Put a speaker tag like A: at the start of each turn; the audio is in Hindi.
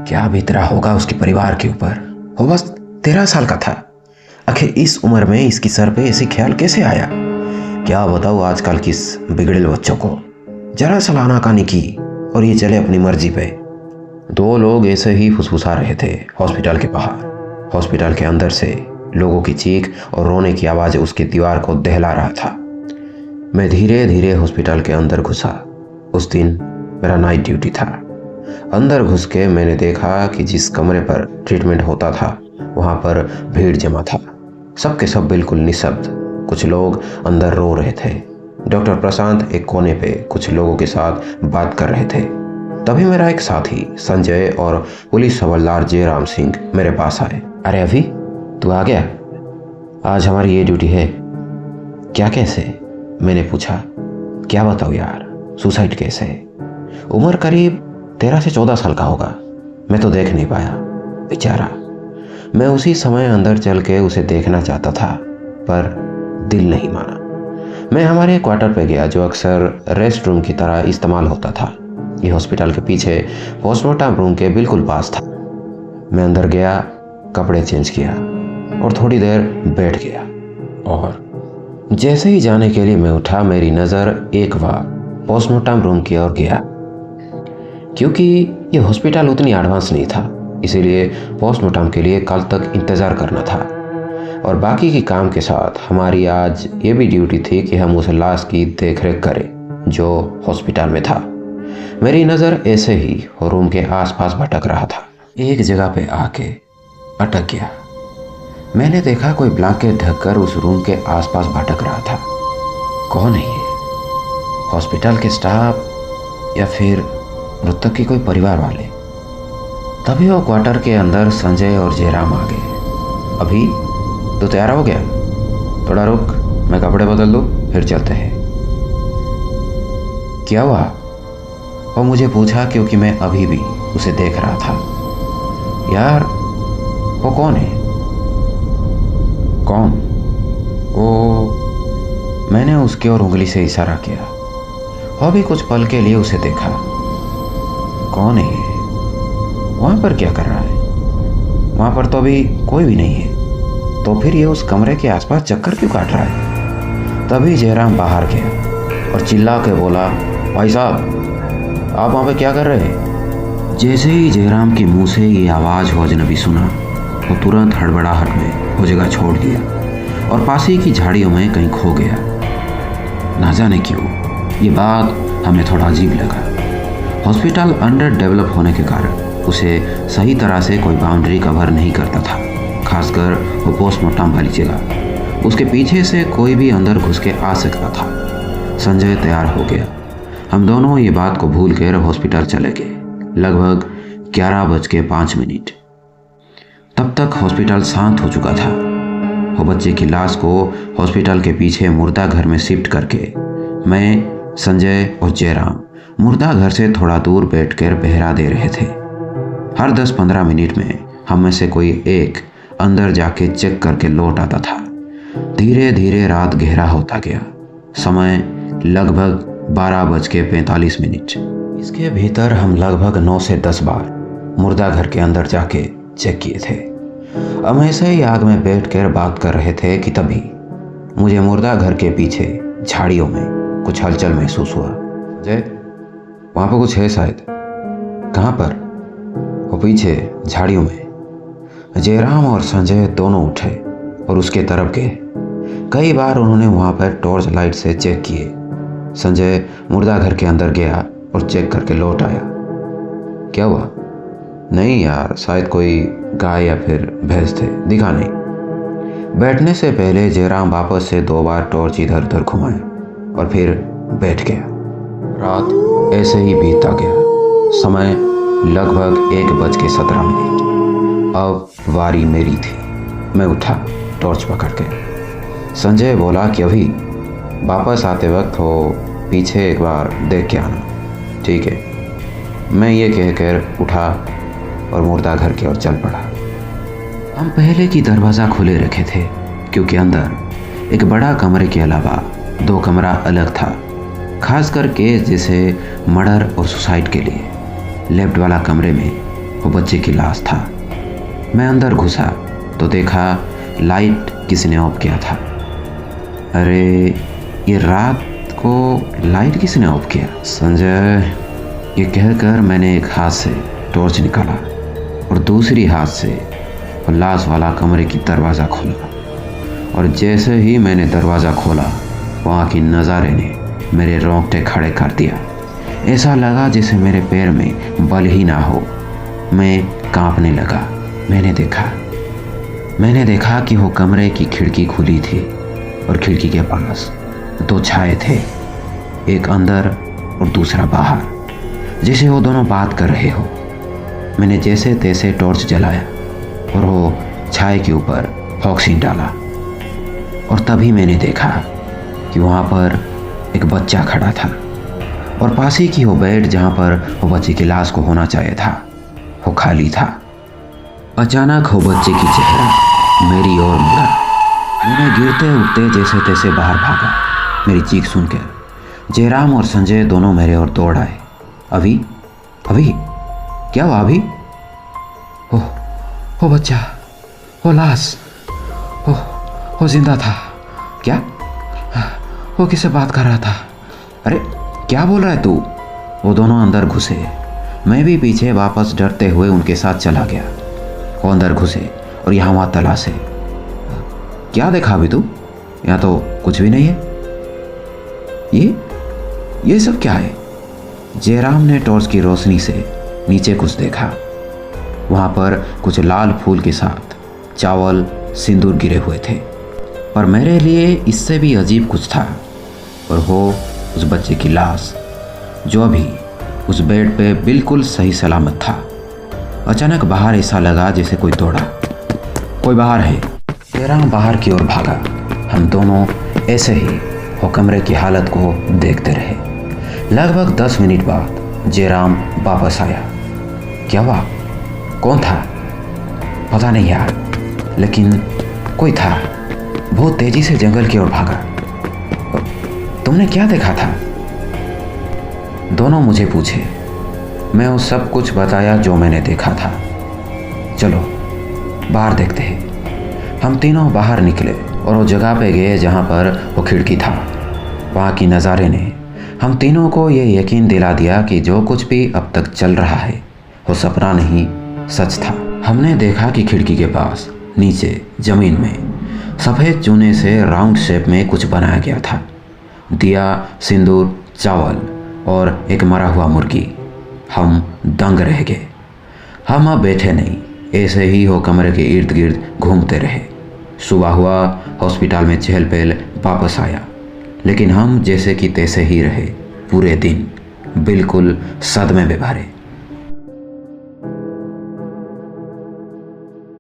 A: क्या बीत रहा होगा उसके परिवार के ऊपर। वो बस 13 साल का था। आखिर इस उम्र में इसकी सर पे ऐसे ख्याल कैसे आया? क्या बताऊँ आजकल किस बिगड़ेल बच्चों को। जरा सलाना कानी की और ये चले अपनी मर्जी पे। 2 लोग ऐसे ही फुसफुसा रहे थे हॉस्पिटल के बाहर। हॉस्पिटल के अंदर से लोगों की चीख और रोने की आवाज़ उसकी दीवार को दहला रहा था। मैं धीरे धीरे हॉस्पिटल के अंदर घुसा। उस दिन मेरा नाइट ड्यूटी था। अंदर घुस के मैंने देखा कि जिस कमरे पर ट्रीटमेंट होता था वहाँ पर भीड़ जमा था। सबके सब बिल्कुल निशब्द। कुछ लोग अंदर रो रहे थे। डॉक्टर प्रशांत एक कोने पे कुछ लोगों के साथ बात कर रहे थे। तभी मेरा एक साथी संजय और पुलिस हवलदार जयराम सिंह मेरे पास आए। अरे अभी तू आ गया? आज हमारी ये ड्यूटी है। क्या कैसे? मैंने पूछा। क्या बताऊँ यार, सुसाइड केस है। उम्र करीब 13 से 14 साल का होगा। मैं तो देख नहीं पाया बेचारा। मैं उसी समय अंदर चल के उसे देखना चाहता था पर दिल नहीं माना। मैं हमारे क्वार्टर पे गया जो अक्सर रेस्ट रूम की तरह इस्तेमाल होता था। ये हॉस्पिटल के पीछे पोस्टमार्टम रूम के बिल्कुल पास था। मैं अंदर गया, कपड़े चेंज किया और थोड़ी देर बैठ गया और जैसे ही जाने के लिए मैं उठा मेरी नज़र एक बार पोस्टमार्टम रूम की ओर गया। क्योंकि ये हॉस्पिटल उतनी एडवांस नहीं था इसीलिए पोस्टमार्टम के लिए कल तक इंतज़ार करना था और बाकी की काम के साथ हमारी आज ये भी ड्यूटी थी कि हम उस लाश की देखरेख करें जो हॉस्पिटल में था। मेरी नज़र ऐसे ही रूम के आसपास भटक रहा था। एक जगह पे आके अटक गया। मैंने देखा कोई ब्लैंकेट ढककर उस रूम के आसपास भटक रहा था। कौन है ये? हॉस्पिटल के स्टाफ या फिर मृतक के कोई परिवार वाले? तभी वो क्वार्टर के अंदर संजय और जयराम आ गए। अभी तो तैयार हो गया? थोड़ा रुक, मैं कपड़े बदल दूँ फिर चलते हैं। क्या हुआ? वो मुझे पूछा क्योंकि मैं अभी भी उसे देख रहा था। यार वो कौन है? कौन? वो, मैंने उसकी ओर उंगली से इशारा किया। वो भी कुछ पल के लिए उसे देखा। कौन है ये? वहाँ पर क्या कर रहा है? वहाँ पर तो अभी कोई भी नहीं है। तो फिर ये उस कमरे के आसपास चक्कर क्यों काट रहा है? तभी जयराम बाहर गया और चिल्ला के बोला, भाई साहब आप वहाँ पे क्या कर रहे हैं? जैसे ही जयराम के मुंह से ये आवाज़ हो अजनबी सुना वो तुरंत हड़बड़ाहट में वो जगह छोड़ दिया और पास ही की झाड़ियों में कहीं खो गया। ना जाने क्यों ये बात हमें थोड़ा अजीब लगा। हॉस्पिटल अंडर डेवलप होने के कारण उसे सही तरह से कोई बाउंड्री कवर नहीं करता था, खासकर वो पोस्टमार्टम वाली जगह। उसके पीछे से कोई भी अंदर घुस के आ सकता था। संजय तैयार हो गया। हम दोनों ये बात को भूल कर हॉस्पिटल चले गए। लगभग 11:05। तब तक हॉस्पिटल शांत हो चुका था। वो बच्चे की लाश को हॉस्पिटल के पीछे मुर्दा घर में शिफ्ट करके मैं, संजय और जयराम मुर्दा घर से थोड़ा दूर बैठकर पहरा दे रहे थे। हर 10-15 मिनट में हम में से कोई एक अंदर जाके चेक करके लौट आता था। धीरे धीरे रात गहरा होता गया। समय लगभग 12:45। इसके भीतर हम लगभग 9 से 10 बार मुर्दा घर के अंदर जाके चेक किए थे। हम ऐसे ही आग में बैठकर बात कर रहे थे कि तभी मुझे मुर्दा घर के पीछे झाड़ियों में कुछ हलचल महसूस हुआ। जय, वहाँ पर कुछ है शायद। कहाँ पर? वो पीछे झाड़ियों में। जयराम और संजय दोनों उठे और उसके तरफ गए। कई बार उन्होंने वहाँ पर टॉर्च लाइट से चेक किए। संजय मुर्दा घर के अंदर गया और चेक करके लौट आया। क्या हुआ? नहीं यार, शायद कोई गाय या फिर भैंस थे, दिखा नहीं। बैठने से पहले जयराम वापस से 2 बार टॉर्च इधर उधर घुमाए और फिर बैठ गया। रात ऐसे ही बीतता गया। समय लगभग 1:17। अब वारी मेरी थी। मैं उठा टॉर्च पकड़ के। संजय बोला कि अभी वापस आते वक्त हो पीछे एक बार देख के आना। ठीक है। मैं ये कहकर उठा और मुर्दा घर की ओर चल पड़ा। हम पहले की दरवाज़ा खुले रखे थे क्योंकि अंदर एक बड़ा कमरे के अलावा 2 कमरा अलग था, खास करके जैसे मर्डर और सुसाइड के लिए। लेफ्ट वाला कमरे में वो बच्चे की लाश था। मैं अंदर घुसा तो देखा लाइट किसी ने ऑफ किया था। अरे ये रात को लाइट किसने ऑफ किया? संजय, ये कहकर मैंने एक हाथ से टॉर्च निकाला और दूसरी हाथ से लाश वाला कमरे की दरवाज़ा खोला। और जैसे ही मैंने दरवाज़ा खोला, वहाँ की नज़ारे ने मेरे रोंगटे खड़े कर दिया। ऐसा लगा जैसे मेरे पैर में बल ही ना हो। मैं कांपने लगा। मैंने देखा कि वो कमरे की खिड़की खुली थी और खिड़की के पास दो छाए थे, एक अंदर और दूसरा बाहर, जैसे वो दोनों बात कर रहे हो। मैंने जैसे तैसे टॉर्च जलाया और वो छाए के ऊपर ऑक्सीजन डाला और तभी मैंने देखा कि वहाँ पर एक बच्चा खड़ा था और पास ही की वो बेड जहाँ पर वो बच्चे की लाश को होना चाहिए था, वो खाली था। अचानक वो बच्चे की चेहरा मेरी ओर मुड़ा। मैंने गिरते उठते जैसे तैसे बाहर भागा। मेरी चीख सुनकर जयराम और संजय दोनों मेरे ओर दौड़ आए। अभी क्या हुआ? अभी वो बच्चा, वो लाश, वो जिंदा था क्या? वो किससे बात कर रहा था? अरे क्या बोल रहा है तू? वो दोनों अंदर घुसे। मैं भी पीछे वापस डरते हुए उनके साथ चला गया। वो अंदर घुसे और यहाँ वहाँ तलाशे। क्या देखा अभी तू? यहाँ तो कुछ भी नहीं है। ये सब क्या है? जयराम ने टॉर्च की रोशनी से नीचे कुछ देखा। वहाँ पर कुछ लाल फूल के साथ चावल, सिंदूर गिरे हुए थे। पर मेरे लिए इससे भी अजीब कुछ था, और वो उस बच्चे की लाश जो अभी उस बेड पे बिल्कुल सही सलामत था। अचानक बाहर ऐसा लगा जैसे कोई दौड़ा। कोई बाहर है। जयराम बाहर की ओर भागा। हम दोनों ऐसे ही वो कमरे की हालत को देखते रहे। लगभग 10 मिनट बाद जयराम वापस आया। क्या हुआ? कौन था? पता नहीं यार, लेकिन कोई था। बहुत तेजी से जंगल की ओर भागा। तुमने क्या देखा था? दोनों मुझे पूछे। मैं वो सब कुछ बताया जो मैंने देखा था। चलो बाहर देखते हैं। हम तीनों बाहर निकले और वो जगह पे गए जहाँ पर वो खिड़की था। वहाँ की नज़ारे ने हम तीनों को ये यकीन दिला दिया कि जो कुछ भी अब तक चल रहा है वो सपना नहीं, सच था। हमने देखा कि खिड़की के पास नीचे ज़मीन में सफ़ेद चूने से राउंड शेप में कुछ बनाया गया था। दिया, सिंदूर, चावल और एक मरा हुआ मुर्गी। हम दंग रह गए। हम अब बैठे नहीं, ऐसे ही हो कमरे के इर्द गिर्द घूमते रहे। सुबह हुआ, हॉस्पिटल में चहल पहल वापस आया, लेकिन हम जैसे कि तैसे ही रहे पूरे दिन, बिल्कुल सदमे में भरे।